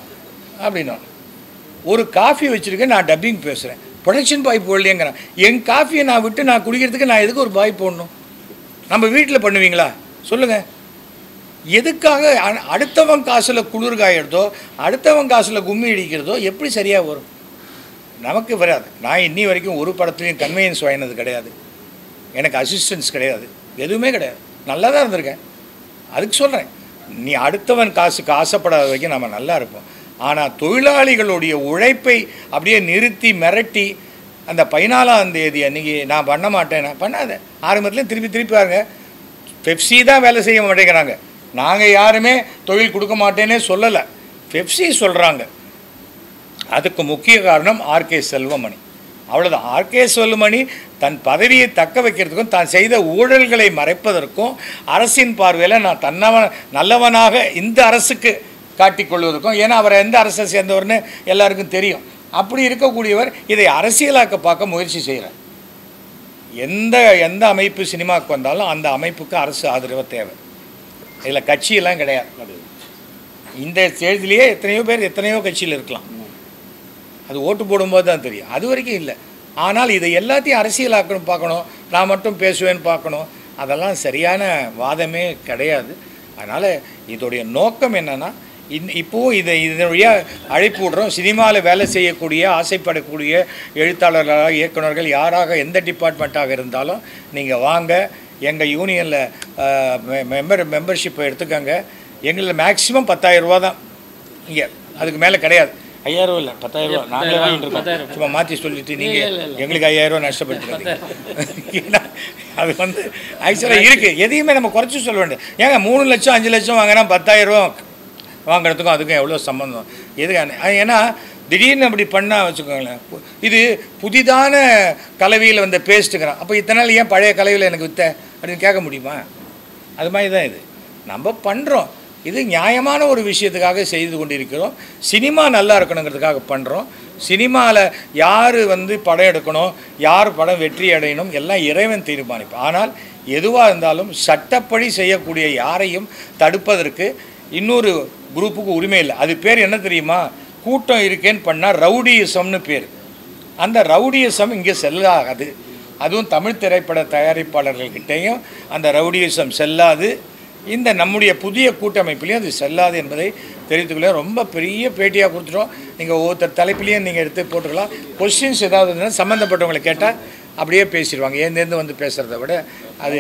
அப்படின்னா. ஒரு காஃபி வச்சுருக்கேன், நான் டப்பிங் பேசுகிறேன், ப்ரொடக்ஷன் பாய் போடலையேங்கிறேன். என் காஃபியை நான் விட்டு நான் குடிக்கிறதுக்கு நான் எதுக்கு ஒரு பாய் போடணும்? நம்ம வீட்டில் பண்ணுவீங்களா சொல்லுங்கள்? எதுக்காக அடுத்தவன் காசில் குளிர் காயிறதோ, அடுத்தவன் காசில் கும்மி அடிக்கிறதோ எப்படி சரியாக வரும்? நமக்கு வராது. நான் இன்னி வரைக்கும் ஒரு படத்துலையும் கன்வீனியன்ஸ் வாங்கினது கிடையாது, எனக்கு அசிஸ்டன்ஸ் கிடையாது, எதுவுமே கிடையாது, நல்லா தான் இருந்திருக்கேன். அதுக்கு சொல்கிறேன், நீ அடுத்தவன் காசுக்கு ஆசைப்படாத வரைக்கும் நம்ம நல்லா இருப்போம். ஆனால் தொழிலாளிகளுடைய உழைப்பை அப்படியே நிறுத்தி மிரட்டி அந்த 14ஆம் தேதி அன்றைக்கி நான் பண்ண மாட்டேன், நான் பண்ணாத ஆரம்பத்துலேயும் திருப்பி பாருங்க, பெப்சி தான் வேலை செய்ய மாட்டேங்கிறாங்க. நாங்கள் யாருமே தொழில் கொடுக்க மாட்டேன்னே சொல்லலை, பெப்சி சொல்கிறாங்க. அதுக்கு முக்கிய காரணம் ஆர்கே செல்வமணி, அவ்வளோதான். ஆர்கே செல்வமணி தன் பதவியை தக்க வைக்கிறதுக்கும் தான் செய்த ஊழல்களை மறைப்பதற்கும் அரசின் பார்வையில் நான் நல்லவனாக இந்த அரசுக்கு காட்டிக்கொள்வதற்கும், ஏன்னா அவரை எந்த அரசை சேர்ந்தவர்னு எல்லாருக்கும் தெரியும், அப்படி இருக்கக்கூடியவர் இதை அரசியலாக்க பார்க்க முயற்சி செய்கிறார். எந்த அமைப்பு சினிமாவுக்கு வந்தாலும் அந்த அமைப்புக்கு அரசு ஆதரவு தேவை, இதில் கட்சியெல்லாம் கிடையாது. இந்த தேர்தலையே எத்தனையோ பேர் எத்தனையோ கட்சியில் இருக்கலாம், அது ஓட்டு போடும்போது தான் தெரியும், அது வரைக்கும் இல்லை. ஆனால் இதை எல்லாத்தையும் அரசியலாக்கணும் பார்க்கணும், நான் மட்டும் பேசுவேன்னு பார்க்கணும், அதெல்லாம் சரியான வாதமே கிடையாது. அதனால் இதோடைய நோக்கம் என்னென்னா, இப்போது இதனுடைய அழைப்பு விடுறோம், சினிமாவில் வேலை செய்யக்கூடிய ஆசைப்படக்கூடிய எழுத்தாளர்களாக இயக்குநர்கள் யாராக எந்த டிபார்ட்மெண்ட்டாக இருந்தாலும் நீங்கள் வாங்க, எங்கள் யூனியனில் மெம்பர்ஷிப்பை எடுத்துக்கோங்க. எங்களில் மேக்ஸிமம் 10,000 ரூபா தான் இங்கே, அதுக்கு மேலே கிடையாது. 5,000 ரூபா இல்லை, 10,000 ரூபா நாங்களே வாங்கிட்டு இருக்கோம். சும்மா மாற்றி சொல்லிட்டு நீங்கள் எங்களுக்கு 5,000 ரூபா நஷ்டப்படுத்துறது. ஏன்னா அது வந்து ஆக்சுவலாக இருக்குது, எதையுமே நம்ம குறைச்சி சொல்ல வேண்டியது. ஏங்க 3 லட்சம் 5 லட்சம் வாங்கினா 10,000 ரூபா வாங்குறதுக்கும் அதுக்கும் எவ்வளோ சம்மந்தம்? எதுக்கான? ஏன்னா திடீர்னு அப்படி பண்ணால் வச்சுக்கோங்களேன், இது புதிதான கலவையில் வந்த பேஸ்ட்டுங்கிறான், அப்போ இத்தனை நாள் ஏன் பழைய கலவையில் எனக்கு விற்ற அப்படின்னு கேட்க முடியுமா? அது மாதிரி தான் இது நம்ம பண்ணுறோம். இது நியாயமான ஒரு விஷயத்துக்காக செய்து கொண்டிருக்கிறோம். சினிமா நல்லா இருக்கணுங்கிறதுக்காக பண்ணுறோம். சினிமாவில் யார் வந்து படம் எடுக்கணும், யார் படம் வெற்றி அடையணும் எல்லாம் இறைவன் தீர்மானிப்பான். ஆனால் எதுவாக இருந்தாலும் சட்டப்படி செய்யக்கூடிய யாரையும் தடுப்பதற்கு இன்னொரு குரூப்புக்கு உரிமை இல்லை. அது பேர் என்ன தெரியுமா? கூட்டம் இருக்கேன்னு பண்ணால் ரவுடியிசம்னு பேர். அந்த ரவுடியிசம் இங்கே செல்லாது. அதுவும் தமிழ் திரைப்பட தயாரிப்பாளர்கள்கிட்டையும் அந்த ரவுடியிசம் செல்லாது. இந்த நம்முடைய புதிய கூட்டமைப்பிலையும் அது செல்லாது என்பதை தெரிவித்துக்கொள்ள ரொம்ப பெரிய பேட்டியாக கொடுத்துட்டோம். நீங்கள் ஒவ்வொருத்தர் தலைப்பிலையும் நீங்கள் எடுத்து போட்டுக்கலாம். கொஸ்டின்ஸ் ஏதாவது இருந்தால் சம்மந்தப்பட்டவங்களை கேட்டால் அப்படியே பேசிடுவாங்க. ஏந்தேருந்து வந்து பேசுகிறத விட அது